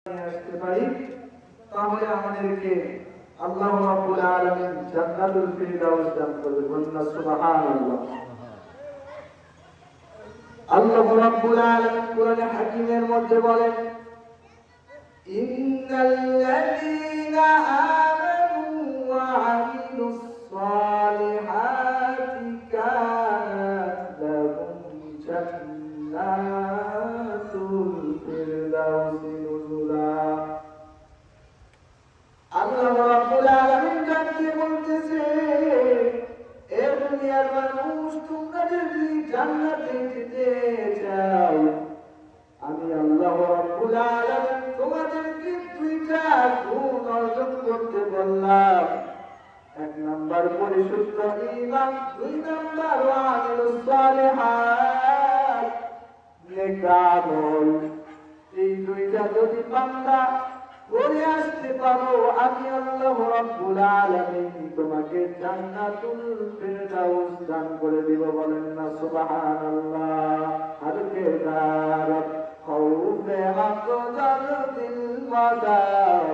আসতে পারি তাহলে আমাদেরকে আল্লাহ রাব্বুল আলামিন জান্নাতুল ফিরদাউস দান করবে। বলুন সুবহানাল্লাহ। আল্লাহ রাব্বুল আলামিন কোরআনে হাকিমের মধ্যে বলেন, ইন্নাল্লাযীনা আমানু ওয়া আমিলুস সালিহাতি কানাত লাহুম জান্নাতুল ফিরদাউস নুজুলা। আল্লাহ রাব্বুল আলামিন জানতে বলতেছে, এ দুনিয়ার মানুষ, তোমরা যদি জান্নাতে যেতে চাও, আমি আল্লাহ রাব্বুল আলামিন তোমাদেরকে দুইটা গুণ অর্জন করতে বললাম। এক নাম্বার পরিশুদ্ধ ঈমান, দুই নাম্বার আমিলুস সালিহাত, নেক আমল। এই দুইটা যদি বান্দা করে আসতে পারো, আমি আল্লাহ রাব্বুল আলামিন তোমাকে জান্নাতুল ফিরদাউস দান করে দিব। বলেন না সুবহানাল্লাহ। হারকে দারত খাউফে আকদার দিল মাদার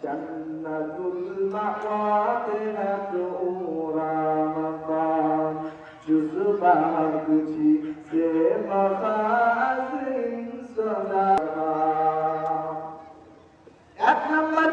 জান্নাতুল মাওয়াতিনাত উরা মাকাম জুজবা কুছি সে মাখাজিন সদা। এক নাম্বার